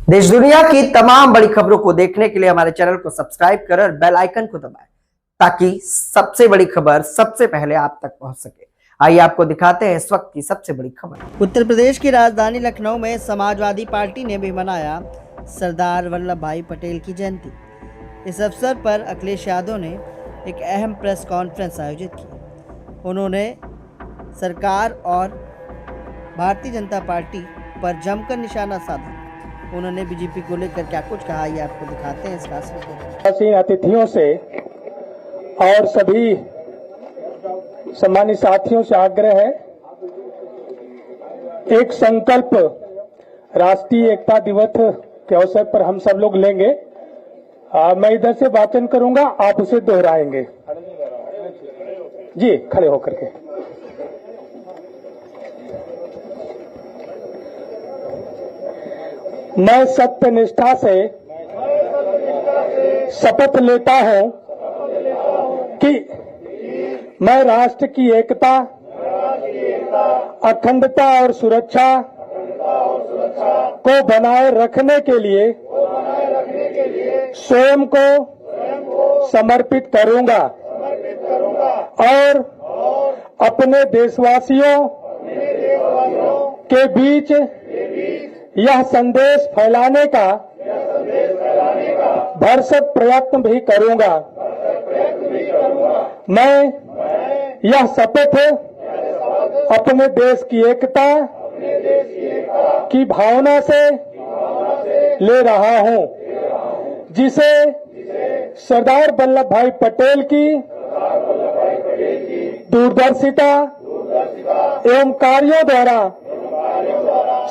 देश दुनिया की तमाम बड़ी खबरों को देखने के लिए हमारे चैनल को सब्सक्राइब करें और बेल आइकन को दबाएं ताकि सबसे बड़ी खबर सबसे पहले आप तक पहुंच सके। आइए आपको दिखाते हैं इस वक्त की सबसे बड़ी खबर। उत्तर प्रदेश की राजधानी लखनऊ में समाजवादी पार्टी ने भी मनाया सरदार वल्लभ भाई पटेल की जयंती। इस अवसर पर अखिलेश यादव ने एक अहम प्रेस कॉन्फ्रेंस आयोजित की। उन्होंने सरकार और भारतीय जनता पार्टी पर जमकर निशाना साधा। उन्होंने बीजेपी को लेकर क्या कुछ कहा, ये आपको दिखाते हैं इस खास रिपोर्ट। अतिथियों से और सभी सम्मानित साथियों से आग्रह है, एक संकल्प राष्ट्रीय एकता दिवस के अवसर पर हम सब लोग लेंगे। मैं इधर से वाचन करूंगा, आप उसे दोहराएंगे। जी, खड़े होकर के। मैं सत्यनिष्ठा से शपथ लेता हूं कि मैं राष्ट्र की एकता, अखंडता और सुरक्षा को बनाए रखने के लिए स्वयं को समर्पित करूंगा और अपने देशवासियों के बीच यह संदेश फैलाने का भरसक प्रयत्न भी करूंगा। मैं यह शपथ अपने देश की एकता की भावना से ले रहा हूं, जिसे सरदार वल्लभ भाई पटेल की दूरदर्शिता एवं कार्यों द्वारा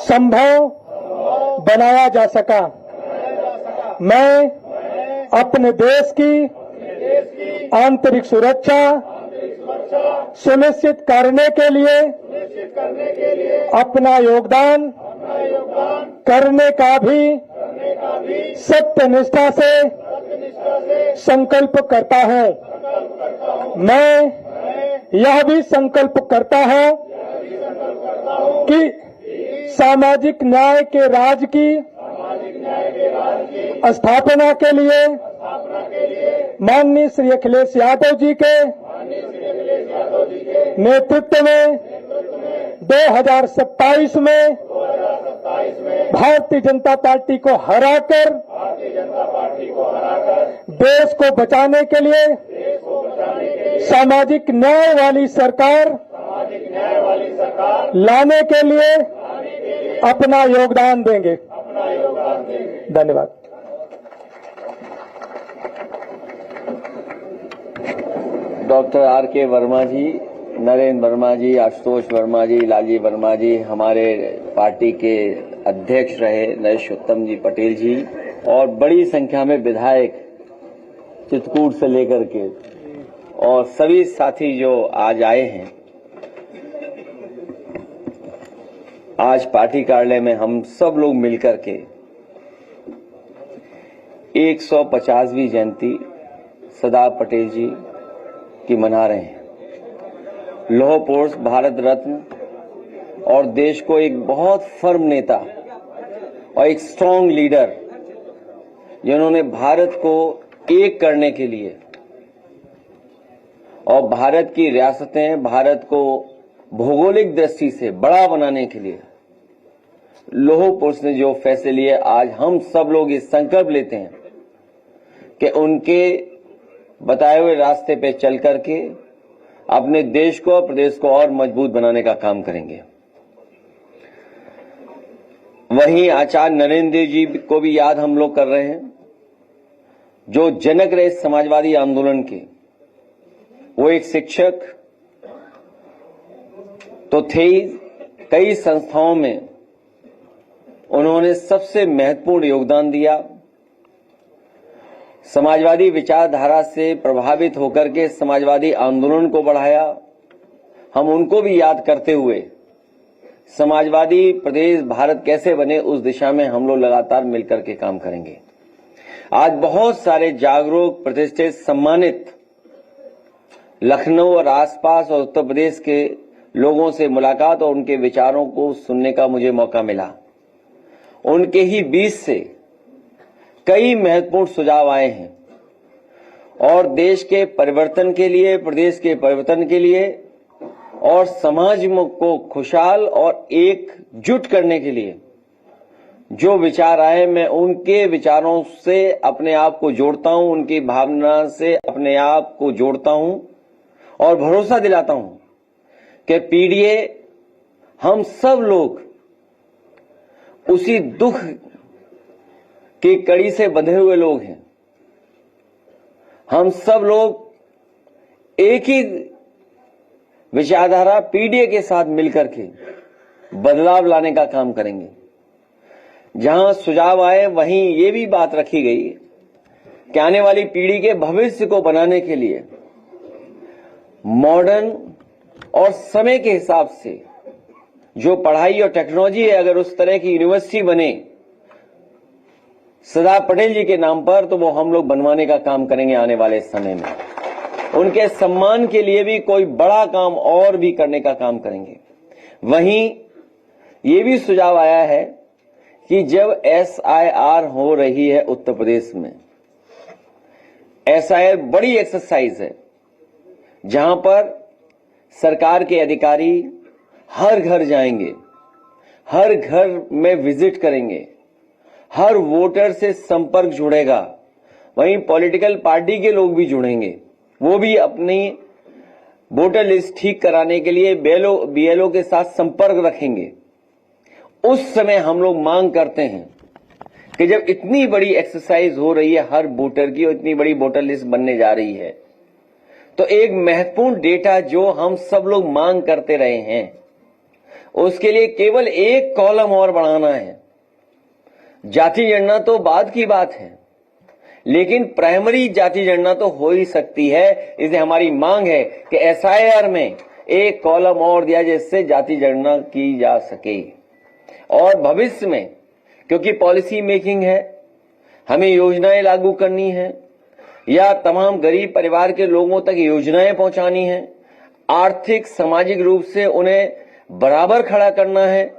संभव बनाया जा सका। मैं अपने देश की आंतरिक सुरक्षा सुनिश्चित करने के लिए अपना योगदान करने का भी सत्यनिष्ठा से संकल्प करता हूं। मैं यह भी संकल्प करता हूं कि सामाजिक न्याय के राज की स्थापना के लिए माननीय श्री अखिलेश यादव जी के नेतृत्व में 2027 में भारतीय जनता पार्टी को हराकर देश को बचाने के लिए सामाजिक न्याय वाली सरकार लाने के लिए अपना योगदान देंगे। धन्यवाद। Doctor R K. वर्मा जी, नरेंद्र वर्मा जी, आशुतोष वर्मा जी, लालजी वर्मा जी, हमारे पार्टी के अध्यक्ष रहे नरेशोत्तम जी पटेल जी और बड़ी संख्या में विधायक चित्रकूट से लेकर के और सभी साथी जो आज आए हैं। आज पार्टी कार्यालय में हम सब लोग मिलकर के 150वीं जयंती सरदार पटेल जी की मना रहे हैं। लौह पुरुष, भारत रत्न और देश को एक बहुत फर्म नेता और एक स्ट्रांग लीडर, जिन्होंने भारत को एक करने के लिए और भारत की रियासतें, भारत को भौगोलिक दृष्टि से बड़ा बनाने के लिए लौह पुरुष ने जो फैसले लिए, आज हम सब लोग इस संकल्प लेते हैं कि उनके बताए हुए रास्ते पे चल करके अपने देश को और प्रदेश को और मजबूत बनाने का काम करेंगे। वहीं आचार्य नरेंद्र देव जी को भी याद हम लोग कर रहे हैं, जो जनक रहे समाजवादी आंदोलन के। वो एक शिक्षक तो थे ही, कई संस्थाओं में उन्होंने सबसे महत्वपूर्ण योगदान दिया। समाजवादी विचारधारा से प्रभावित होकर के समाजवादी आंदोलन को बढ़ाया। हम उनको भी याद करते हुए समाजवादी प्रदेश भारत कैसे बने, उस दिशा में हम लोग लगातार मिलकर के काम करेंगे। आज बहुत सारे जागरूक, प्रतिष्ठित, सम्मानित लखनऊ और आसपास और उत्तर प्रदेश के लोगों से मुलाकात और उनके विचारों को सुनने का मुझे मौका मिला। उनके ही बीच से कई महत्वपूर्ण सुझाव आए हैं और देश के परिवर्तन के लिए, प्रदेश के परिवर्तन के लिए और समाज को खुशहाल और एकजुट करने के लिए जो विचार आए, मैं उनके विचारों से अपने आप को जोड़ता हूं, उनकी भावना से अपने आप को जोड़ता हूं और भरोसा दिलाता हूं कि पीडीए हम सब लोग उसी दुख की कड़ी से बंधे हुए लोग हैं। हम सब लोग एक ही विचारधारा पीडीए के साथ मिलकर के बदलाव लाने का काम करेंगे। जहां सुझाव आए वहीं ये भी बात रखी गई कि आने वाली पीढ़ी के भविष्य को बनाने के लिए मॉडर्न और समय के हिसाब से जो पढ़ाई और टेक्नोलॉजी है, अगर उस तरह की यूनिवर्सिटी बने सरदार पटेल जी के नाम पर, तो वो हम लोग बनवाने का काम करेंगे आने वाले समय में। उनके सम्मान के लिए भी कोई बड़ा काम और भी करने का काम करेंगे। वहीं ये भी सुझाव आया है कि जब SIR हो रही है उत्तर प्रदेश में, SIR बड़ी एक्सरसाइज है जहां पर सरकार के अधिकारी हर घर जाएंगे, हर घर में विजिट करेंगे, हर वोटर से संपर्क जुड़ेगा। वहीं पॉलिटिकल पार्टी के लोग भी जुड़ेंगे, वो भी अपनी वोटर लिस्ट ठीक कराने के लिए BLO के साथ संपर्क रखेंगे। उस समय हम लोग मांग करते हैं कि जब इतनी बड़ी एक्सरसाइज हो रही है हर वोटर की और इतनी बड़ी वोटर लिस्ट बनने जा रही है, तो एक महत्वपूर्ण डेटा जो हम सब लोग मांग करते रहे हैं, उसके लिए केवल एक कॉलम और बढ़ाना है। जाति जनगणना तो बाद की बात है, लेकिन प्राइमरी जाति जनगणना तो हो ही सकती है। इसलिए हमारी मांग है कि SIR में एक कॉलम और दिया जिससे जाति जनगणना की जा सके। और भविष्य में, क्योंकि पॉलिसी मेकिंग है, हमें योजनाएं लागू करनी है या तमाम गरीब परिवार के लोगों तक योजनाएं पहुंचानी है, आर्थिक सामाजिक रूप से उन्हें बराबर खड़ा करना है।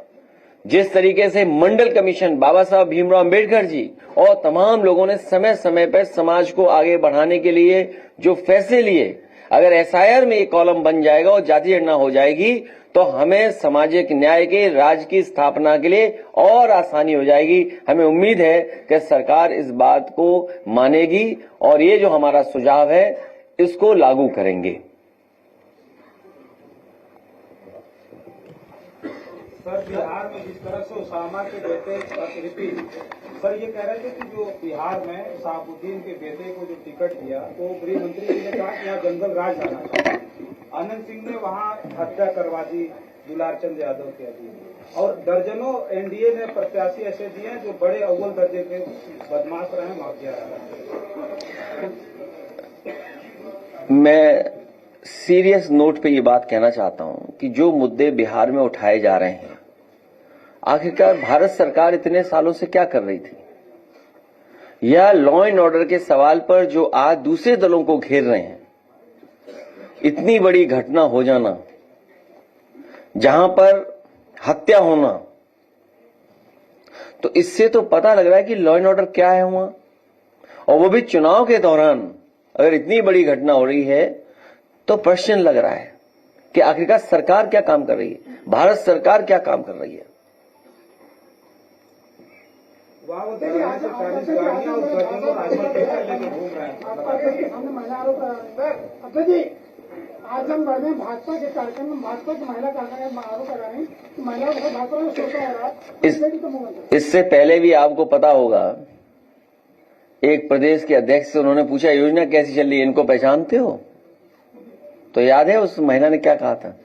जिस तरीके से मंडल कमीशन, बाबा साहब भीमराव अंबेडकर जी और तमाम लोगों ने समय समय पर समाज को आगे बढ़ाने के लिए जो फैसले लिए, अगर SIR में एक कॉलम बन जाएगा और जाति जनगणना हो जाएगी तो हमें सामाजिक न्याय के राज्य की स्थापना के लिए और आसानी हो जाएगी। हमें उम्मीद है कि सरकार इस बात को मानेगी और ये जो हमारा सुझाव है इसको लागू करेंगे। सर, बिहार में जिस तरह से उसामा के बेटे सर ये कह रहे थे कि जो बिहार में शहाबुद्दीन के बेटे को जो टिकट दिया तो गृह मंत्री जी ने कहा कि यहाँ जंगल राज आना चाहिए। आनंद सिंह ने वहाँ हत्या करवा दी दुलारचंद यादव के अधीन, और दर्जनों NDA ने प्रत्याशी ऐसे दिए हैं जो बड़े अव्वल दर्जे के बदमाश रहे, माफिया रहे। मैं सीरियस नोट पे ये बात कहना चाहता हूं कि जो मुद्दे बिहार में उठाए जा रहे हैं, आखिरकार भारत सरकार इतने सालों से क्या कर रही थी, या लॉ एंड ऑर्डर के सवाल पर जो आज दूसरे दलों को घेर रहे हैं, इतनी बड़ी घटना हो जाना, जहां पर हत्या होना, तो इससे तो पता लग रहा है कि लॉ एंड ऑर्डर क्या है वहां, और वो भी चुनाव के दौरान अगर इतनी बड़ी घटना हो रही है तो प्रश्न लग रहा है कि आखिरकार सरकार क्या काम कर रही है, भारत सरकार क्या काम कर रही है। आजमगढ़ में भाजपा के कार्यक्रम में भाजपा की महिला कार्यक्रम आरोप लगा रही कि महिलाओं को भाजपा में शोषण हो रहा है। इससे पहले भी आपको पता होगा, एक प्रदेश के अध्यक्ष से उन्होंने पूछा योजना कैसी चल रही है, इनको पहचानते हो? तो याद है उस महिला ने क्या कहा था?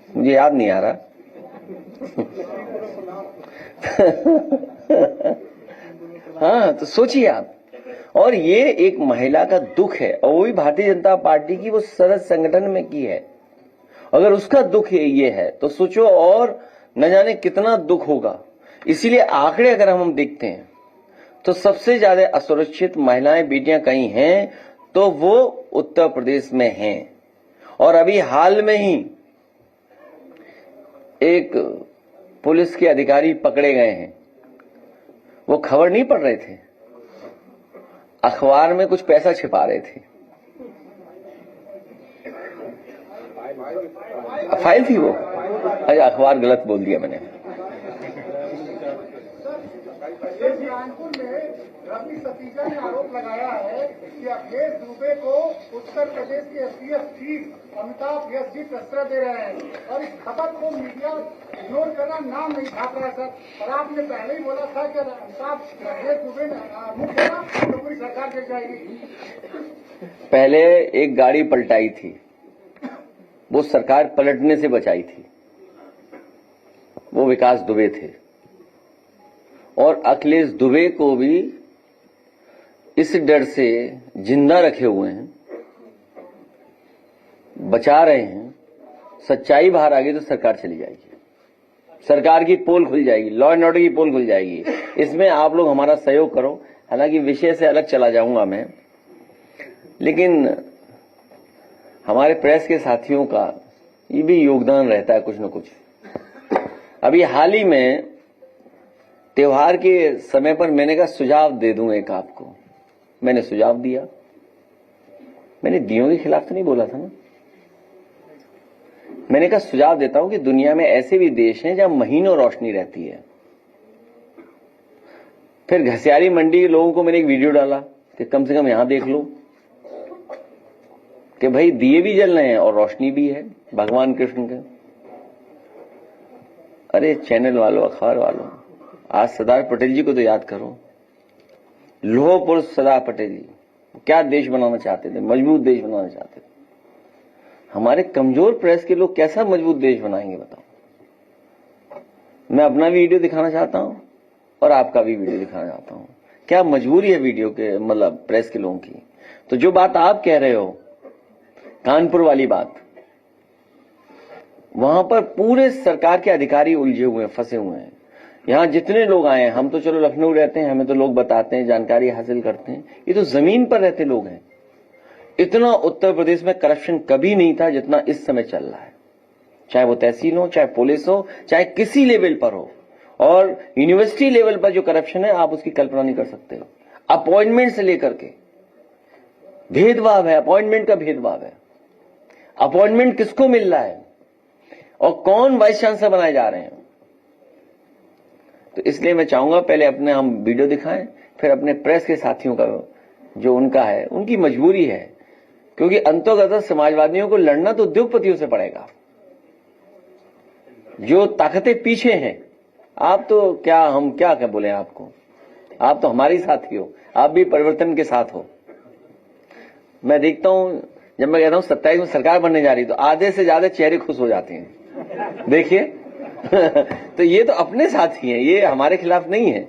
मुझे याद नहीं आ रहा। हाँ, तो सोचिए आप, और ये एक महिला का दुख है, और वो भी भारतीय जनता पार्टी की वो सदस्य संगठन में की है। अगर उसका दुख ये है तो सोचो और न जाने कितना दुख होगा। इसीलिए आंकड़े अगर हम देखते हैं तो सबसे ज्यादा असुरक्षित महिलाएं, बेटियां कहीं हैं तो वो उत्तर प्रदेश में हैं। और अभी हाल में ही एक पुलिस के अधिकारी पकड़े गए हैं, वो खबर नहीं पढ़ रहे थे, अखबार में कुछ पैसा छिपा रहे थे। फाइल थी वो। अच्छा, अखबार गलत बोल दिया मैंने। कानपुर में रवि सतीजा ने आरोप लगाया है कि अखिलेश दुबे को उत्तर प्रदेश के एसटीएफ चीफ अमिताभ यश जी प्रश्रय दे रहे हैं और इस खबर को मीडिया इग्नोर करना, नाम नहीं छाप रहा है सर। और आपने पहले ही बोला था कि अमिताभ अखिलेश दुबे मुक्त होगा तो पूरी सरकार गिर जाएगी। पहले एक गाड़ी पलटाई थी, वो सरकार पलटने से बचाई थी, वो विकास दुबे थे। और अखिलेश दुबे को भी इस डर से जिंदा रखे हुए हैं, बचा रहे हैं। सच्चाई बाहर आ गई तो सरकार चली जाएगी, सरकार की पोल खुल जाएगी, लॉ एंड ऑर्डर की पोल खुल जाएगी। इसमें आप लोग हमारा सहयोग करो। हालांकि विषय से अलग चला जाऊंगा मैं, लेकिन हमारे प्रेस के साथियों का ये भी योगदान रहता है कुछ न कुछ। अभी हाल ही में त्योहार के समय पर मैंने कहा सुझाव दे दूं एक आपको, मैंने सुझाव दिया। मैंने दियों के खिलाफ तो नहीं बोला था ना, मैंने कहा सुझाव देता हूं कि दुनिया में ऐसे भी देश हैं जहां महीनों रोशनी रहती है। फिर घसियारी मंडी के लोगों को मैंने एक वीडियो डाला कि कम से कम यहां देख लो कि भाई दिए भी जल रहे हैं और रोशनी भी है भगवान कृष्ण के। अरे चैनल वालों, अखबार वालों, आज सरदार पटेल जी को तो याद करो। लोह पुरुष सरदार पटेल जी क्या देश बनाना चाहते थे, मजबूत देश बनाना चाहते थे। हमारे कमजोर प्रेस के लोग कैसा मजबूत देश बनाएंगे बताओ। मैं अपना वीडियो दिखाना चाहता हूं और आपका भी वीडियो दिखाना चाहता हूं। क्या मजबूरी है वीडियो के, मतलब प्रेस के लोगों की। तो जो बात आप कह रहे हो, कानपुर वाली बात, वहां पर पूरे सरकार के अधिकारी उलझे हुए हैं, फंसे हुए हैं। यहां जितने लोग आए हैं, हम तो चलो लखनऊ रहते हैं, हमें तो लोग बताते हैं, जानकारी हासिल करते हैं। ये तो जमीन पर रहते लोग हैं। इतना उत्तर प्रदेश में करप्शन कभी नहीं था जितना इस समय चल रहा है, चाहे वो तहसील हो, चाहे पुलिस हो, चाहे किसी लेवल पर हो। और यूनिवर्सिटी लेवल पर जो करप्शन है, आप उसकी कल्पना नहीं कर सकते हो। अपॉइंटमेंट से लेकर के भेदभाव है, अपॉइंटमेंट का भेदभाव है। अपॉइंटमेंट किसको मिल रहा है और कौन वाइस चांसलर बनाए जा रहे हैं। तो इसलिए मैं चाहूंगा पहले अपने हम वीडियो दिखाएं, फिर अपने प्रेस के साथियों का जो उनका है, उनकी मजबूरी है, क्योंकि अंतोगत समाजवादियों को लड़ना तो उद्योगपतियों से पड़ेगा। जो ताकतें पीछे हैं, आप तो क्या, हम क्या बोले आपको, आप तो हमारे साथी हो, आप भी परिवर्तन के साथ हो। मैं देखता हूं, जब मैं कहता हूं 27 में सरकार बनने जा रही, तो आधे से ज्यादा चेहरे खुश हो जाते हैं। देखिए तो ये तो अपने साथी हैं, ये हमारे खिलाफ नहीं है।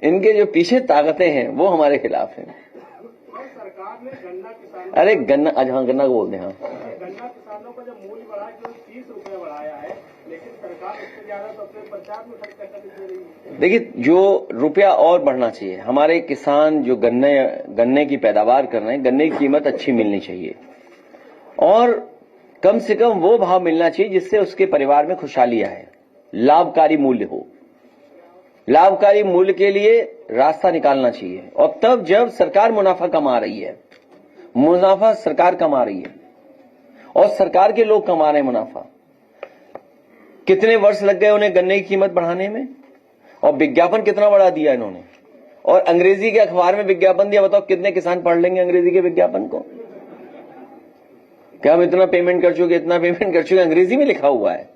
इनके जो पीछे ताकतें हैं वो हमारे खिलाफ हैं। सरकार ने गन्ना किसानों, अरे गन्ना, आज हाँ गन्ना को बोलते हैं, हाँ, गन्ना किसानों का जो मूल्य बढ़ा केवल 30 रुपए बढ़ाया है, लेकिन सरकार उससे ज्यादा तो अपने प्रचार में खर्च कर रही है। देखिए जो रुपया और बढ़ना चाहिए। हमारे किसान जो गन्ने की पैदावार कर रहे हैं, गन्ने की कीमत अच्छी मिलनी चाहिए और कम से कम वो भाव मिलना चाहिए जिससे उसके परिवार में खुशहाली आए, लाभकारी मूल्य हो। लाभकारी मूल्य के लिए रास्ता निकालना चाहिए। और तब जब सरकार मुनाफा कमा रही है, मुनाफा सरकार कमा रही है और सरकार के लोग कमा रहे हैं मुनाफा। कितने वर्ष लग गए उन्हें गन्ने की कीमत बढ़ाने में, और विज्ञापन कितना बढ़ा दिया इन्होंने, और अंग्रेजी के अखबार में विज्ञापन दिया। बताओ कितने किसान पढ़ लेंगे अंग्रेजी के विज्ञापन को। क्या हम इतना पेमेंट कर चुके, इतना पेमेंट कर चुके, अंग्रेजी में लिखा हुआ है।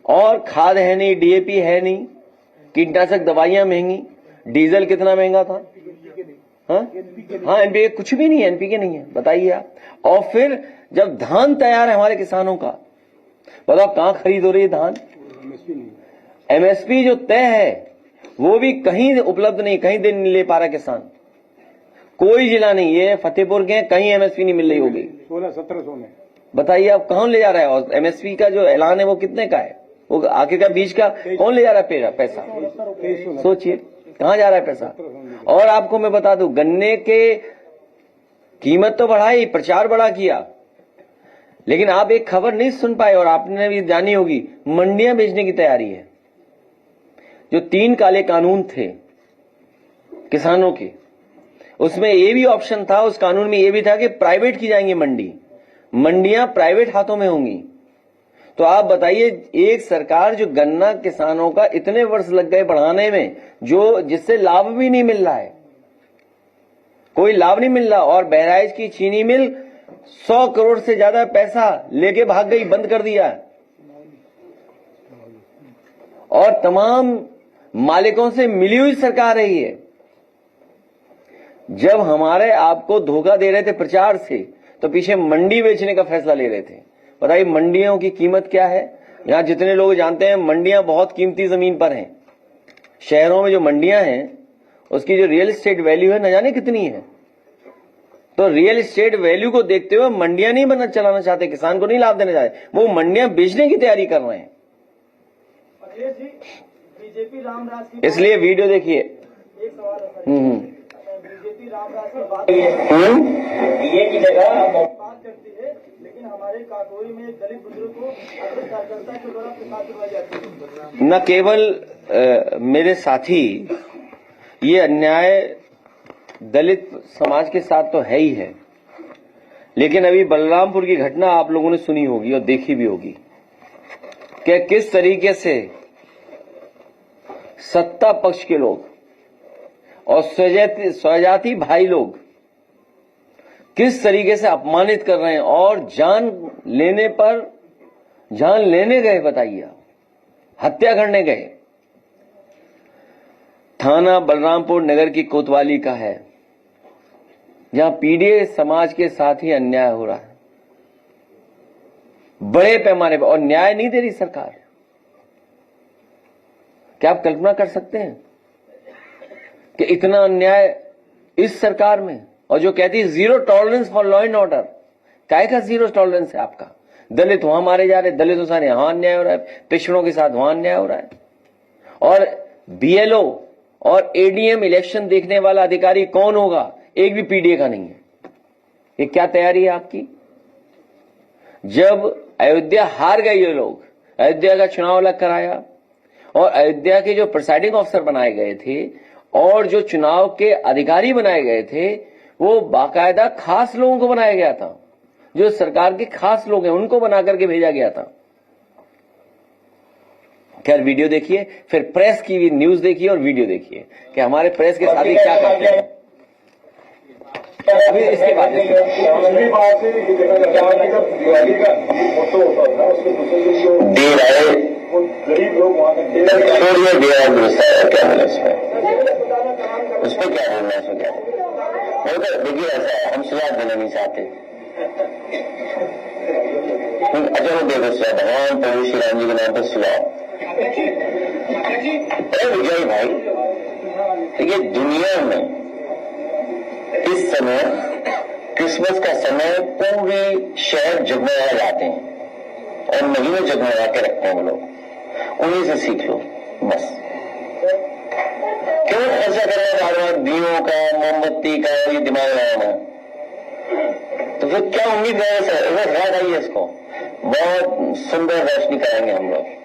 और खाद है नहीं, डीएपी है नहीं, कीटनाशक दवाइयां महंगी, डीजल कितना महंगा था। हाँ, एनपीके कुछ भी नहीं है, एनपीके नहीं है, बताइए आप। और फिर जब धान तैयार है हमारे किसानों का, बताओ कहां खरीद हो रही है धान। एमएसपी जो तय है वो भी कहीं उपलब्ध नहीं, कहीं दे नहीं ले पा रहा किसान। कोई जिला नहीं, ये फतेहपुर के कहीं एमएसपी नहीं मिल रही होगी। 16-17 में बताइए आप कौन ले जा रहा है। और एमएसपी का जो ऐलान है वो कितने का है, वो आखिर का बीज का कौन ले जा रहा है पैसा। सोचिए कहां जा रहा है पैसा। और आपको मैं बता दूं, गन्ने के कीमत तो बढ़ाई, प्रचार बड़ा किया, लेकिन आप एक खबर नहीं सुन पाए और आपने भी जानी होगी, मंडियां बेचने की तैयारी है। जो 3 काले कानून थे किसानों के, उसमें ये भी ऑप्शन था, उस कानून में ये भी था कि प्राइवेट की जाएंगी मंडियां प्राइवेट हाथों में होंगी। तो आप बताइए, एक सरकार जो गन्ना किसानों का इतने वर्ष लग गए बढ़ाने में, जो जिससे लाभ भी नहीं मिल रहा है, कोई लाभ नहीं मिल रहा, और बहराइच की चीनी मिल 100 करोड़ से ज्यादा पैसा लेके भाग गई, बंद कर दिया, और तमाम मालिकों से मिली हुई सरकार रही है। जब हमारे आपको धोखा दे रहे थे प्रचार से, तो पीछे मंडी बेचने का फैसला ले रहे थे। बताइए मंडियों की कीमत क्या है? यहां जितने लोग जानते हैं, मंडियां बहुत कीमती जमीन पर हैं। शहरों में जो मंडियां हैं, उसकी जो रियल एस्टेट वैल्यू है न जाने कितनी है। तो रियल एस्टेट वैल्यू को देखते हुए मंडियां नहीं चलाना चाहते, किसान को नहीं लाभ देना चाहते, वो मंडियां बेचने की तैयारी कर रहे हैं। बीजेपी रामराज की, इसलिए वीडियो देखिए। एक सवाल है, बीजेपी रामराज की बात ये की जगह बात करती है, लेकिन हमारे काकोरी में एक दलित बुजुर्ग को अग्रणी कार्यकर्ता के द्वारा प्रसाद करवाई जाती है। न केवल मेरे साथी, ये अन्याय दलित समाज के साथ तो है ही है, लेकिन अभी बलरामपुर की घटना आप लोगों ने सुनी होगी और देखी भी होगी कि किस तरीके से सत्ता पक्ष के लोग और स्वजाति भाई लोग किस तरीके से अपमानित कर रहे हैं, और जान लेने गए। बताइए, हत्या करने गए। थाना बलरामपुर नगर की कोतवाली का है, जहां पीड़ित समाज के साथ ही अन्याय हो रहा है बड़े पैमाने पर, और न्याय नहीं दे रही सरकार। क्या आप कल्पना कर सकते हैं कि इतना अन्याय इस सरकार में, और जो कहती है 0 tolerance for law and order. काय का 0 टॉलरेंस है आपका? दलित वहां मारे जा रहे, दलितों से यहां अन्याय हो रहा है, पिछड़ों के साथ वहां अन्याय हो रहा है। और BLO और ADM इलेक्शन देखने वाला अधिकारी कौन होगा? एक भी पीडीए का नहीं है। ये क्या तैयारी है आपकी? जब अयोध्या हार गए ये लोग, अयोध्या का चुनाव अलग कराया, और अयोध्या के जो प्रिसाइडिंग ऑफिसर बनाए गए थे और जो चुनाव के अधिकारी बनाए गए थे, वो बाकायदा खास लोगों को बनाया गया था, जो सरकार के खास लोग हैं उनको बना करके भेजा गया था। खैर, वीडियो देखिए, फिर प्रेस की भी न्यूज देखिए और वीडियो देखिए कि हमारे प्रेस के साथी क्या करते हैं। अभी इसके बाद गरीब लोग वहां उस पर क्या बोलना है? उसमें क्या देखिए, ऐसा है, हम सुझाव देना नहीं चाहते। अच्छा, वो देखो सुझाव, भगवान प्रभु श्री राम जी के नाम पर सुझाव। विजय भाई, देखिए दुनिया में इस समय क्रिसमस का समय पूरे शहर जगमगा जाते हैं और महीनों जगमगा के रखते हैं वो लोग। उन्हीं से सीख लो बस। क्यों ऐसा करना बार बार दियों का, मोमबत्ती का, ये दिमाग लगाना? तो फिर क्या उम्मीद है? याद आइए, इसको बहुत सुंदर रोशनी करेंगे हम लोग।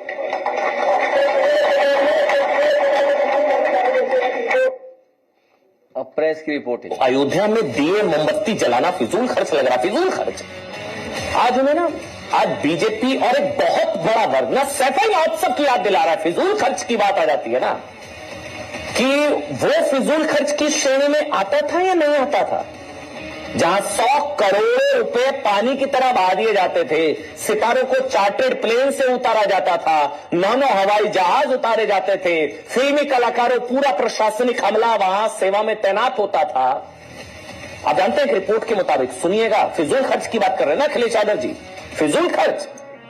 अब प्रेस की रिपोर्ट है। अयोध्या में दिए मोमबत्ती जलाना फिजूल खर्च लग रहा, फिजूल खर्च। आज उन्हें ना, आज बीजेपी और एक बहुत बड़ा वर्ग ना सैफई महोत्सव की याद दिला रहा है। फिजूल खर्च की बात आ जाती है ना, कि वो फिजूल खर्च की श्रेणी में आता था या नहीं आता था, जहां 100 करोड़ रुपए पानी की तरह बहा दिए जाते थे, सितारों को चार्टर्ड प्लेन से उतारा जाता था, 9 हवाई जहाज उतारे जाते थे, फिल्मी कलाकारों, पूरा प्रशासनिक अमला वहां सेवा में तैनात होता था। आप जानते हैं कि रिपोर्ट के मुताबिक, सुनिएगा, फिजूल खर्च की बात कर रहे हैं ना अखिलेश यादव जी, फिजूल खर्च,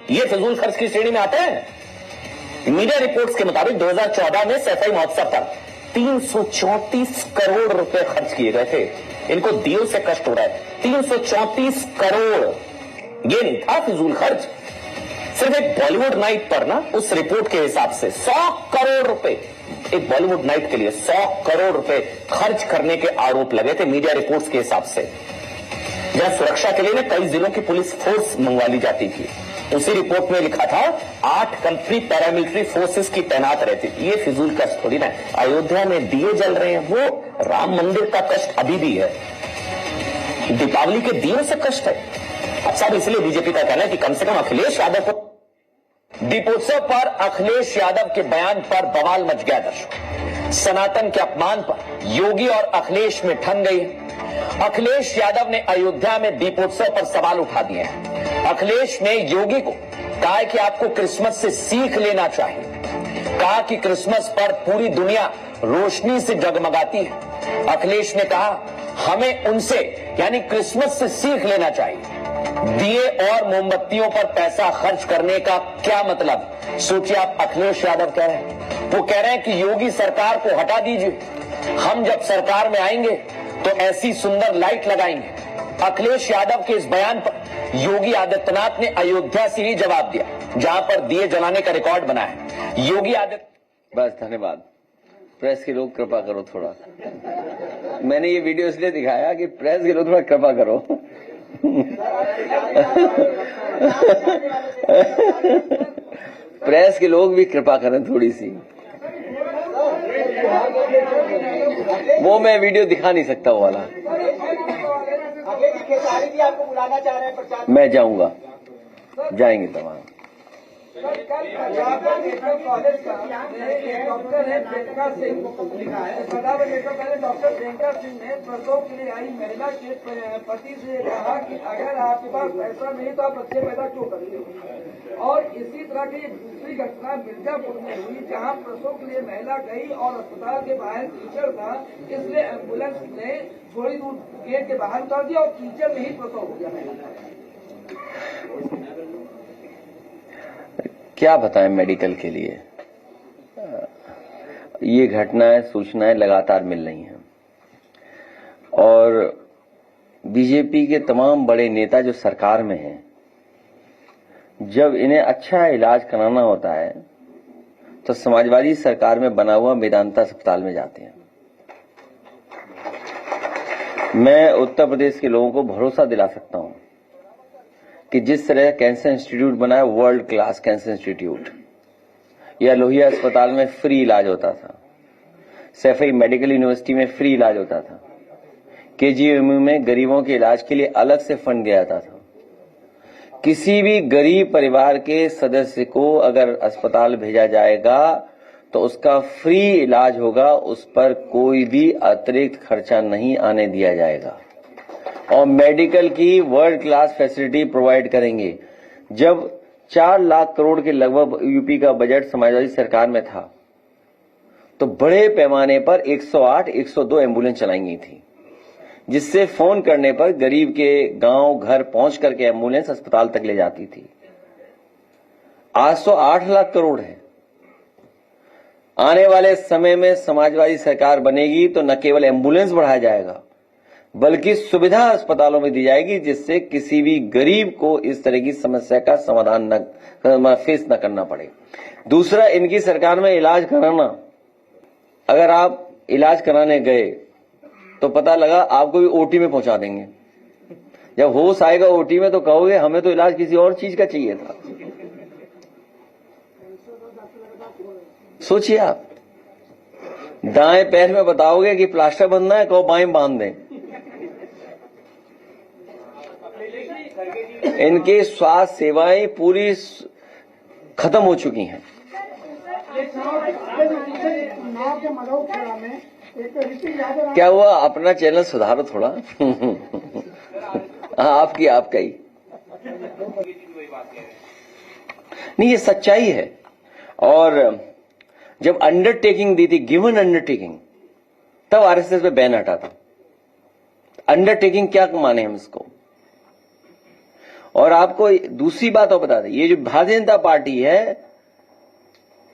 ये फिजूल खर्च की श्रेणी में आते हैं। मीडिया रिपोर्ट्स के मुताबिक 2014 में सैफई महोत्सव पर 334 करोड़ रुपए खर्च किए गए थे। इनको दियों से कष्ट हो रहा है। 334 करोड़, ये नहीं था फिजूल खर्च। सिर्फ एक बॉलीवुड नाइट पर ना, उस रिपोर्ट के हिसाब से 100 करोड़ रुपए, एक बॉलीवुड नाइट के लिए 100 करोड़ रुपए खर्च करने के आरोप लगे थे मीडिया रिपोर्ट्स के हिसाब से। जहां सुरक्षा के लिए कई जिलों की पुलिस फोर्स मंगवा ली जाती थी। उसी रिपोर्ट में लिखा था 8 कंट्री पैरामिलिट्री फोर्सेस की तैनात रहती थी। ये फिजूल कष्ट थोड़ी ना। अयोध्या में दिए जल रहे हैं, वो राम मंदिर का कष्ट अभी भी है, दीपावली के दिनों से कष्ट है। अच्छा, इसलिए बीजेपी का कहना है कि कम से कम अखिलेश यादव को। दीपोत्सव पर अखिलेश यादव के बयान पर बवाल मच गया। दर्शकों, सनातन के अपमान पर योगी और अखिलेश में ठन गई। अखिलेश यादव ने अयोध्या में दीपोत्सव पर सवाल उठा दिए हैं। अखिलेश ने योगी को कहा कि आपको क्रिसमस से सीख लेना चाहिए। कहा कि क्रिसमस पर पूरी दुनिया रोशनी से जगमगाती है। अखिलेश ने कहा हमें उनसे यानी क्रिसमस से सीख लेना चाहिए। दिए और मोमबत्तियों पर पैसा खर्च करने का क्या मतलब? सोचिए, आप अखिलेश यादव कह रहे हैं, वो कह रहे हैं कि योगी सरकार को हटा दीजिए, हम जब सरकार में आएंगे तो ऐसी सुंदर लाइट लगाएंगे। अखिलेश यादव के इस बयान पर योगी आदित्यनाथ ने अयोध्या से ही जवाब दिया, जहां पर दिए जलाने का रिकॉर्ड बना है। योगी आदित्य। बस, धन्यवाद। प्रेस के लोग कृपा करो थोड़ा। मैंने ये वीडियो इसलिए दिखाया कि प्रेस के लोग थोड़ा कृपा करो। प्रेस के लोग भी कृपा करें थोड़ी सी। वो मैं वीडियो दिखा नहीं सकता वो वाला। मैं जाऊंगा, जाएंगे तमाम। डॉक्टर प्रियंका सिंह ने प्रसव के लिए आई महिला के पति से कहा कि अगर आपके पास पैसा नहीं तो आप बच्चे पैदा क्यों कर रहे हो। और इसी तरह की दूसरी घटना मिर्जापुर में हुई, जहां प्रसव के लिए महिला गई और अस्पताल के बाहर कीचड़ था, इसलिए एम्बुलेंस ने थोड़ी दूर गेट के बाहर उतार दिया और कीचड़ में ही प्रसव हो गया। क्या बताएं मेडिकल के लिए। ये घटनाएं, सूचनाएं लगातार मिल रही हैं और बीजेपी के तमाम बड़े नेता जो सरकार में हैं, जब इन्हें अच्छा इलाज कराना होता है तो समाजवादी सरकार में बना हुआ मेदांता अस्पताल में जाते हैं। मैं उत्तर प्रदेश के लोगों को भरोसा दिला सकता हूं कि जिस तरह कैंसर इंस्टीट्यूट बना है, वर्ल्ड क्लास कैंसर इंस्टीट्यूट, या लोहिया अस्पताल में फ्री इलाज होता था, सैफई मेडिकल यूनिवर्सिटी में फ्री इलाज होता था, केजीएमयू में गरीबों के इलाज के लिए अलग से फंड दिया जाता था। किसी भी गरीब परिवार के सदस्य को अगर अस्पताल भेजा जाएगा तो उसका फ्री इलाज होगा, उस पर कोई भी अतिरिक्त खर्चा नहीं आने दिया जाएगा और मेडिकल की वर्ल्ड क्लास फैसिलिटी प्रोवाइड करेंगे। जब 4 लाख करोड़ के लगभग यूपी का बजट समाजवादी सरकार में था तो बड़े पैमाने पर 108, 102 एम्बुलेंस चलाई गई थी, जिससे फोन करने पर गरीब के गांव घर पहुंच करके एम्बुलेंस अस्पताल तक ले जाती थी। आज तो 8 लाख करोड़ है। आने वाले समय में समाजवादी सरकार बनेगी तो न केवल एम्बुलेंस बढ़ाया जाएगा बल्कि सुविधा अस्पतालों में दी जाएगी, जिससे किसी भी गरीब को इस तरह की समस्या का समाधान फेस न करना पड़े। दूसरा, इनकी सरकार में इलाज कराना, अगर आप इलाज कराने गए तो पता लगा आपको भी ओटी में पहुंचा देंगे। जब होश आएगा ओटी में तो कहोगे हमें तो इलाज किसी और चीज का चाहिए था। सोचिए, आप दाएं पैर में बताओगे कि प्लास्टर बांधना है, कहो बाएं बांध दें। इनके स्वास्थ्य सेवाएं पूरी खत्म हो चुकी हैं। क्या हुआ, अपना चैनल सुधारो थोड़ा। आपका ही नहीं, ये सच्चाई है। और जब अंडरटेकिंग दी थी, गिवन अंडरटेकिंग, तब आरएसएस पे बैन हटा था। अंडरटेकिंग क्या माने हम इसको। और आपको दूसरी बात और बता दें, ये जो भारतीय जनता पार्टी है,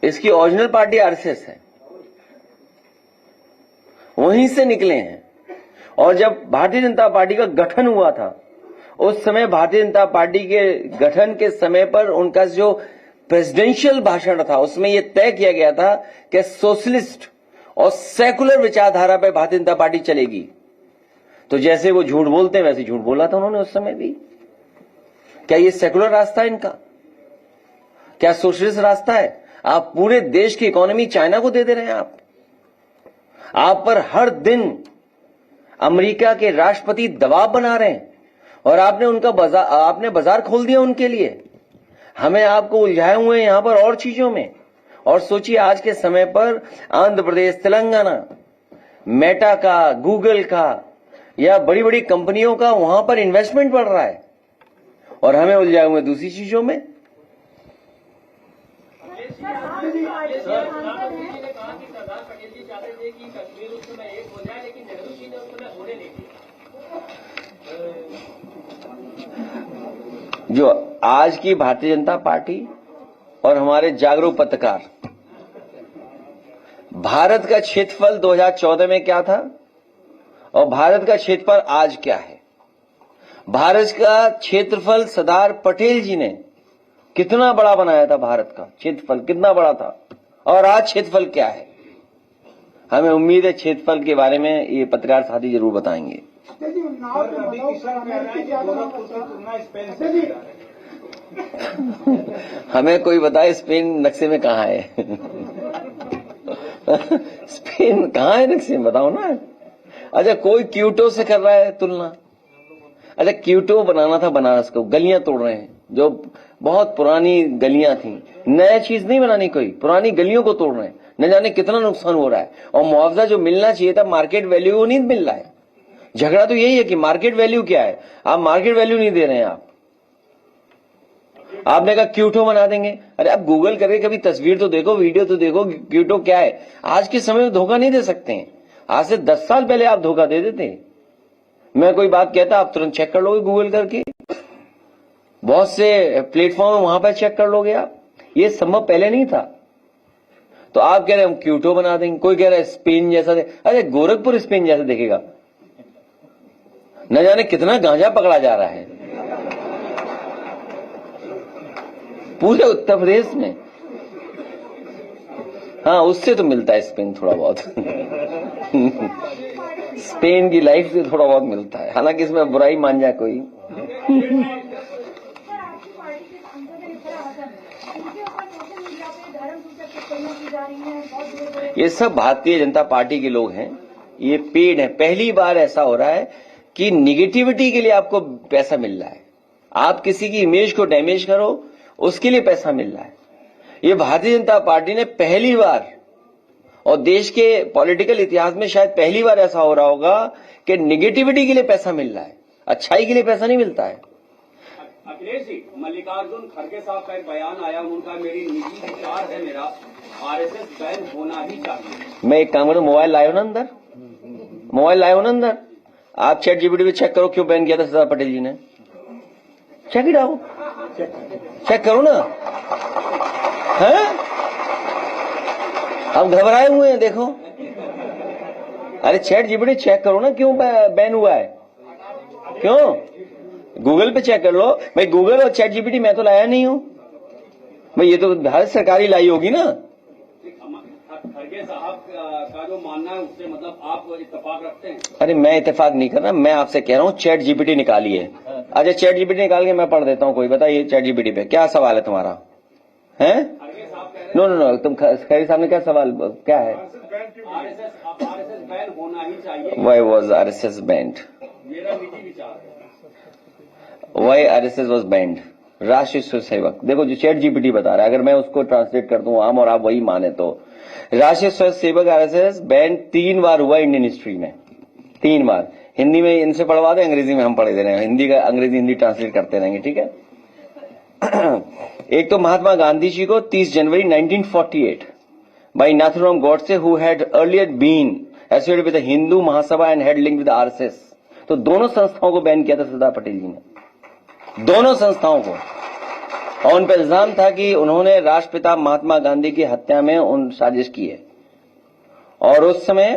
इसकी ओरिजिनल पार्टी आरएसएस है, वहीं से निकले हैं। और जब भारतीय जनता पार्टी का गठन हुआ था, उस समय भारतीय जनता पार्टी के गठन के समय पर उनका जो प्रेसिडेंशियल भाषण था, उसमें यह तय किया गया था कि सोशलिस्ट और सेकुलर विचारधारा पर भारतीय जनता पार्टी चलेगी। तो जैसे वो झूठ बोलते हैं वैसे झूठ बोला था उन्होंने उस समय भी। क्या ये सेकुलर रास्ता है इनका? क्या सोशलिस्ट रास्ता है? आप पूरे देश की इकोनॉमी चाइना को दे रहे हैं। आप पर हर दिन अमेरिका के राष्ट्रपति दबाव बना रहे हैं और आपने बाजार खोल दिया उनके लिए। हमें आपको उलझाए हुए हैं यहां पर और चीजों में। और सोचिए आज के समय पर आंध्र प्रदेश, तेलंगाना, मेटा का, गूगल का या बड़ी बड़ी कंपनियों का वहां पर इन्वेस्टमेंट बढ़ रहा है और हमें उलझाए हुए दूसरी चीजों में। जो आज की भारतीय जनता पार्टी और हमारे जागरूक पत्रकार, भारत का क्षेत्रफल 2014 में क्या था और भारत का क्षेत्रफल आज क्या है। भारत का क्षेत्रफल सरदार पटेल जी ने कितना बड़ा बनाया था, भारत का क्षेत्रफल कितना बड़ा था और आज क्षेत्रफल क्या है। हमें उम्मीद है क्षेत्रफल के बारे में ये पत्रकार साथी जरूर बताएंगे। हमें कोई बताए स्पेन नक्शे में कहाँ है? स्पेन कहाँ है नक्शे में, बताओ ना। अच्छा, कोई क्यूटो से कर रहा है तुलना। अच्छा, क्यूटो बनाना था बनारस को, गलियां तोड़ रहे हैं जो बहुत पुरानी गलियां थी। नया चीज नहीं बनानी, कोई पुरानी गलियों को तोड़ रहे हैं। न जाने कितना नुकसान हो रहा है और मुआवजा जो मिलना चाहिए था मार्केट वैल्यू वो नहीं मिल रहा है। झगड़ा तो यही है कि मार्केट वैल्यू क्या है, आप मार्केट वैल्यू नहीं दे रहे हैं। आपने कहा क्यूटो बना देंगे। अरे आप गूगल करके कभी तस्वीर तो देखो, वीडियो तो देखो, क्यूटो क्या है। आज के समय में धोखा नहीं दे सकते हैं। आज से 10 साल पहले आप धोखा दे देते। मैं कोई बात कहता आप तुरंत चेक कर लोगे गूगल करके, बहुत से प्लेटफॉर्म वहां पर चेक कर लोगे आप। ये संभव पहले नहीं था। तो आप कह रहे हैं हम क्यूटो बना देंगे, कोई कह रहा है स्पेन जैसा। अरे गोरखपुर स्पेन जैसा देखेगा, न जाने कितना गांजा पकड़ा जा रहा है पूरे उत्तर प्रदेश में। हाँ, उससे तो मिलता है स्पेन थोड़ा बहुत। स्पेन की लाइफ से थोड़ा बहुत मिलता है, हालांकि इसमें बुराई मान जाए कोई। ये सब भारतीय जनता पार्टी के लोग हैं, ये पेड़ है। पहली बार ऐसा हो रहा है कि निगेटिविटी के लिए आपको पैसा मिल रहा है। आप किसी की इमेज को डैमेज करो उसके लिए पैसा मिल रहा है। ये भारतीय जनता पार्टी ने पहली बार, और देश के पॉलिटिकल इतिहास में शायद पहली बार ऐसा हो रहा होगा कि निगेटिविटी के लिए पैसा मिल रहा है, अच्छाई के लिए पैसा नहीं मिलता है। अखिलेश जी, मल्लिकार्जुन खड़गे साहब का एक बयान आया, उनका मेरी निजी विचार है, मेरा आरएसएस बैन होना ही चाहिए। मैं एक काम करूं, मोबाइल लाए हो ना अंदर, मोबाइल लाए हो ना अंदर, आप चैट जीपीटी पे चेक करो क्यों बैन किया था सरदार पटेल जी ने। चेक इट आउट, चेक करो ना। हैं, हम घबराए हुए हैं, देखो। अरे चैट जीपीटी चेक करो ना क्यों बैन हुआ है, क्यों। गूगल पे चेक कर लो भाई। गूगल और चैट जीपीटी मैं तो लाया नहीं हूं भाई, ये तो भारत सरकार ही लाई होगी ना। खड़गे साहब का जो मानना है उससे मतलब आप इत्तेफाक रखते हैं? अरे मैं इत्तेफाक नहीं कर रहा, मैं आपसे कह रहा हूँ चैट जीपीटी निकालिए। अच्छा, चैट जीपीटी निकाल के मैं पढ़ देता हूँ। कोई बताइए चैट जीपीटी पे क्या सवाल है तुम्हारा, है? नो नो नो, तुम खैरी साहब ने क्या सवाल क्या है? आरएसएस बैन होना ही चाहिए। Why was RSS banned? मेरा निजी विचार है। Why RSS was banned? राष्ट्रीय स्वयं सेवक, देखो जो चैट जीपीटी बता रहा है, अगर मैं उसको ट्रांसलेट कर दूं आम और आप वही माने तो, राष्ट्रीय स्वयं सेवक RSS बैन 3 बार हुआ इंडियन हिस्ट्री में, 3 बार। हिंदी में इनसे पढ़वा दें, अंग्रेजी में हम पढ़े दे रहे हैं, हिंदी का अंग्रेजी हिंदी ट्रांसलेट करते रहेंगे, ठीक है। एक तो महात्मा गांधी जी को 30 जनवरी 1948 by Nathuram Godse, who had earlier been associated with the Hindu Mahasabha and had link with RSS। तो दोनों संस्थाओं को बैन किया था सरदार पटेल जी ने, दोनों संस्थाओं को। और उन पर इल्जाम था कि उन्होंने राष्ट्रपिता महात्मा गांधी की हत्या में उन साजिश की है। और उस समय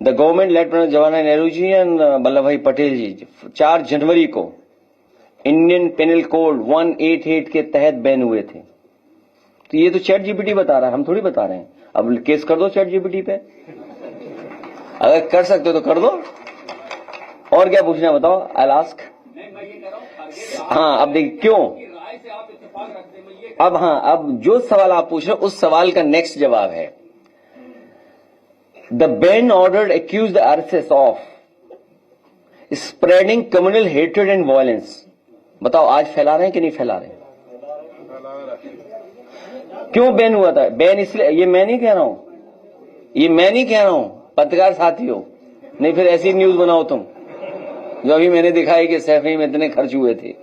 the government led Jawaharlal Nehru ji and Vallabh bhai Patel जी 4 जनवरी को इंडियन पेनल कोड 188 के तहत बैन हुए थे। तो ये तो चैट जीपीटी बता रहा है, हम थोड़ी बता रहे हैं। अब केस कर दो चैट जीपीटी पे, अगर कर सकते हो तो कर दो। और क्या पूछना है बताओ, आई आस्क। नहीं, मैं ये कह रहा हूँ खरगे से हाँ, अब देखिए क्यों, आपकी राय से आप इत्तेफाक रखते हैं, मैं ये अब हाँ, अब जो सवाल आप पूछ रहे हो उस सवाल का नेक्स्ट जवाब है, the ban ordered accuse the RSS of spreading communal hatred and violence. बताओ आज फैला रहे हैं कि नहीं फैला रहे हैं? क्यों बैन हुआ था? बैन इसलिए, ये मैं नहीं कह रहा हूं, ये मैं नहीं कह रहा हूं, पत्रकार साथियों, नहीं फिर ऐसी न्यूज बनाओ तुम, जो अभी मैंने दिखाई कि सैफई में इतने खर्च हुए थे।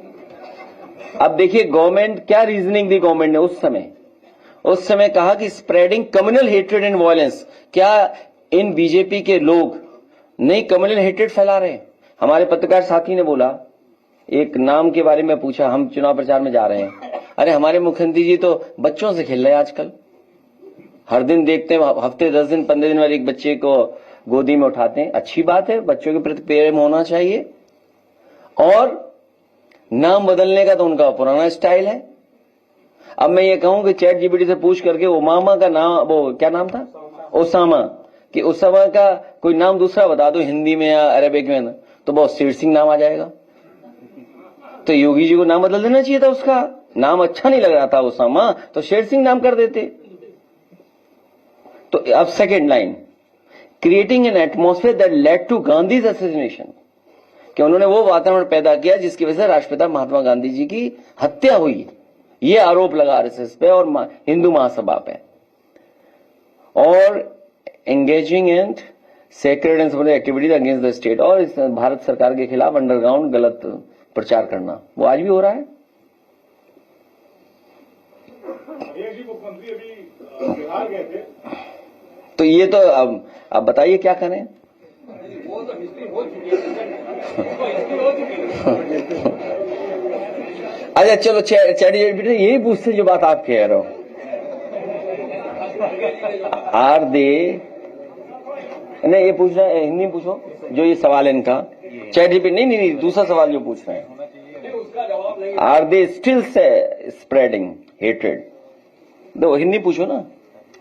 अब देखिए गवर्नमेंट क्या रीजनिंग दी गवर्नमेंट ने उस समय कहा कि spreading communal hatred and violence. क्या इन बीजेपी के लोग नहीं कम्युनल हेट्रेड फैला रहे हैं? हमारे पत्रकार साथी ने बोला, एक नाम के बारे में पूछा, हम चुनाव प्रचार में जा रहे हैं, अरे हमारे मुख्यमंत्री जी तो बच्चों से खेल रहे हैं आजकल, हर दिन देखते हैं, हफ्ते 10 दिन 15 दिन वाले एक बच्चे को गोदी में उठाते हैं। अच्छी बात है, बच्चों के प्रति प्रेम होना चाहिए, और नाम बदलने का तो उनका पुराना स्टाइल है। अब मैं ये कहूं कि चैट जीपीटी से पूछ करके ओबामा का नाम, वो क्या नाम था, ओसामा, कि ओसामा का कोई नाम दूसरा बता दो हिंदी में या अरेबिक में, तो बहुत शेर सिंह नाम आ जाएगा। तो योगी जी को नाम बदल देना चाहिए था, उसका नाम अच्छा नहीं लग रहा था ओसामा, तो शेर सिंह नाम कर देते। तो अब second line, creating an atmosphere that led to Gandhi's assassination, कि उन्होंने वो वातावरण पैदा किया जिसकी वजह से राष्ट्रपिता महात्मा गांधी जी की हत्या हुई। ये आरोप लगा आरएसएस पे और हिंदू महासभा पे, और engaging and sacred and supporting activities against the state, और इस भारत सरकार के खिलाफ अंडरग्राउंड गलत प्रचार करना, वो आज भी हो रहा है। मुख्यमंत्री अभी बिहार गए थे, तो ये तो अब बताइए क्या करें। वो तो हिस्ट्री हो चुकी है। अच्छा चलो, चैट जीपीटी यही पूछते जो बात आप कह रहे हो, आर दे, नहीं ये पूछना है, हिंदी में पूछो जो ये सवाल है इनका, चैट जीपीटी नहीं, दूसरा सवाल जो पूछ रहे हैं, are they still spreading hatred, दो हिंदी पूछो ना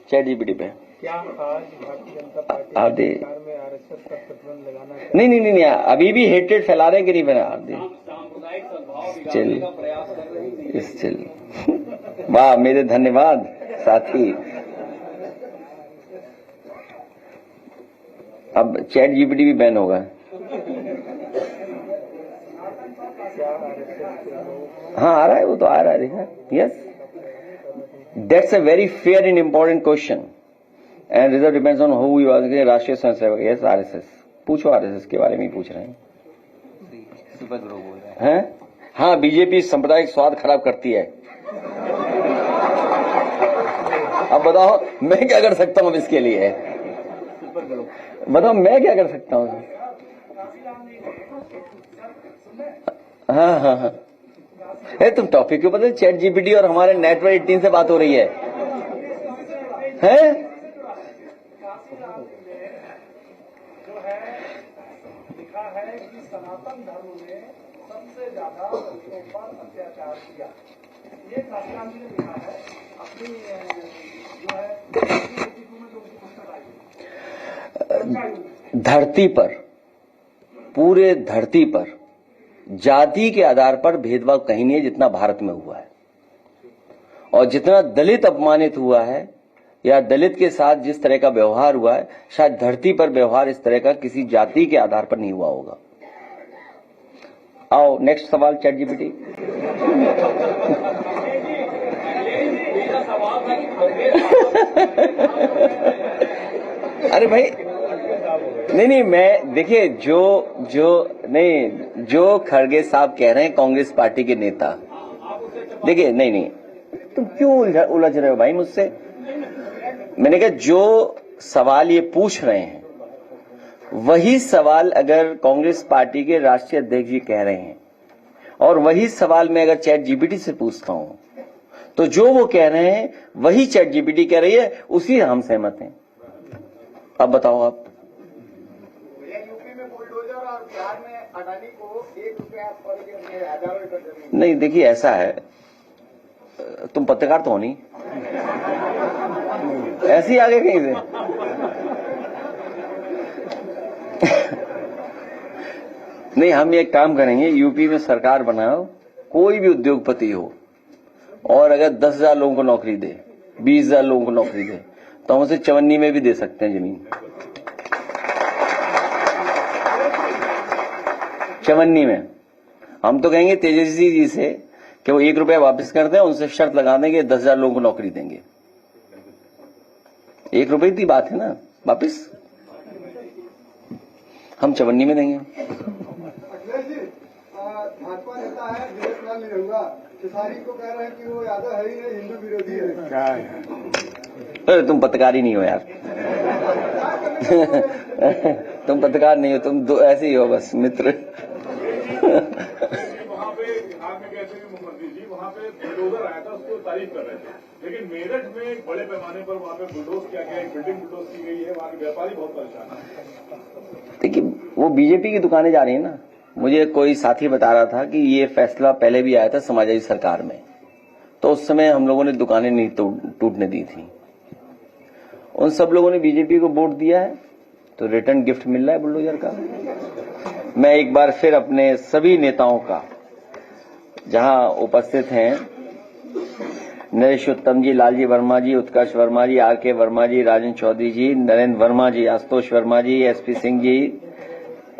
चैट जीपीटी पे। क्या आज Bharatiya Janata party are they, सरकार में आरएसएस का प्रतिबंध लगाना चाहिए? नहीं, अभी भी हेट्रेड फैला रहे हैं कि नहीं फैला? आर दे सामुदायिक सद्भाव बिगाड़ने का प्रयास कर रही है। चल, वाह मेरे धन्यवाद साथी। अब चैट जीपीटी भी बैन होगा। हाँ आ रहा है, वो तो आ रहा है, देखा। Yes, that's a very fair and important question and result depends on who you are. Rashtriya Swayamsevak, yes RSS, पूछो आरएसएस के बारे में ही पूछ रहे हैं। हाँ, बीजेपी सांप्रदायिक स्वाद खराब करती है। अब बताओ मैं क्या कर सकता हूँ इसके लिए, बताओ मैं क्या कर सकता हूँ? हाँ, तुम टॉपिक क्यों बदल? चैट जीपीटी और हमारे नेटवर्क 18 से बात हो रही है, हैं? जो है लिखा है कि सनातन धर्म ने सबसे ज्यादा बच्चों पर अत्याचार किया। ये काशिराम जी ने लिखा है अपनी जो है में जो उनकी पुस्तक आई। धरती पर, पूरे धरती पर जाति के आधार पर भेदभाव कहीं नहीं है जितना भारत में हुआ है, और जितना दलित अपमानित हुआ है या दलित के साथ जिस तरह का व्यवहार हुआ है, शायद धरती पर व्यवहार इस तरह का किसी जाति के आधार पर नहीं हुआ होगा। आओ नेक्स्ट सवाल चैट जीपीटी। अरे भाई नहीं, मैं देखिए जो खड़गे साहब कह रहे हैं, कांग्रेस पार्टी के नेता, देखिए नहीं, तुम क्यों उलझ रहे हो भाई मुझसे? मैंने कहा जो सवाल ये पूछ रहे हैं वही सवाल अगर कांग्रेस पार्टी के राष्ट्रीय अध्यक्ष जी कह रहे हैं, और वही सवाल मैं अगर चैट जीपीटी से पूछता हूं, तो जो वो कह रहे हैं वही चैट जीपीटी कह रही है, उसी हम सहमत हैं। अब बताओ आप। यूपी में बुलडोजर और बिहार में अडानी को 1 रुपया पर हजारों एकड़ जमीन। नहीं देखिए ऐसा है, तुम पत्रकार तो हो नहीं, ऐसे ही आगे कहीं से। नहीं, हम एक काम करेंगे, यूपी में सरकार बनाओ, कोई भी उद्योगपति हो और अगर 10,000 लोगों को नौकरी दे, 20,000 लोगों को नौकरी दे, तो हम उसे चवन्नी में भी दे सकते हैं जमीन। चवन्नी में हम तो कहेंगे तेजस्वी जी से कि वो 1 रुपया वापस कर दें, उनसे शर्त लगा देंगे 10,000 लोगों को नौकरी देंगे। 1 रुपये की बात है ना, वापिस हम चवन्नी में देंगे। भाजपा नेता है विजय कुमार निरहुआ, खेसारी को कह रहे हैं कि वो यादव है ही नहीं, हिंदू विरोधी है। क्या है? अरे तुम पत्रकार ही नहीं हो यार। तुम पत्रकार नहीं हो, तुम ऐसे ही हो बस मित्र। वहाँ पे बिहार में कहते हैं मुख्यमंत्री जी, वहाँ पे बुलडोजर आया था, उसको तारीफ कर रहे थे, लेकिन मेरठ में एक बड़े पैमाने पर वहाँ पे बुलडोज किया गया, एक बिल्डिंग बुलडोज की गई है, वहाँ के व्यापारी बहुत परेशान है। देखिए, वो बीजेपी की दुकानें जा रही है ना। मुझे कोई साथी बता रहा था कि ये फैसला पहले भी आया था समाजवादी सरकार में, तो उस समय हम लोगों ने दुकानें नहीं टूटने दी थी। उन सब लोगों ने बीजेपी को वोट दिया है, तो रिटर्न गिफ्ट मिल रहा है बुलडोजर का। मैं एक बार फिर अपने सभी नेताओं का, जहां उपस्थित हैं नरेश उत्तम जी, लालजी वर्मा जी, उत्कर्ष वर्मा जी, आर के वर्मा जी, राजन चौधरी जी, नरेंद्र वर्मा जी, आशुतोष वर्मा जी, एसपी सिंह जी,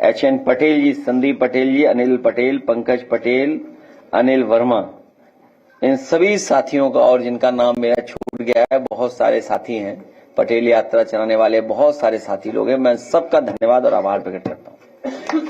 HN पटेल जी, संदीप पटेल जी, अनिल पटेल, पंकज पटेल, अनिल वर्मा, इन सभी साथियों का, और जिनका नाम मेरा छूट गया है, बहुत सारे साथी हैं, पटेल यात्रा चलाने वाले बहुत सारे साथी लोग हैं, मैं सबका धन्यवाद और आभार प्रकट करता हूं।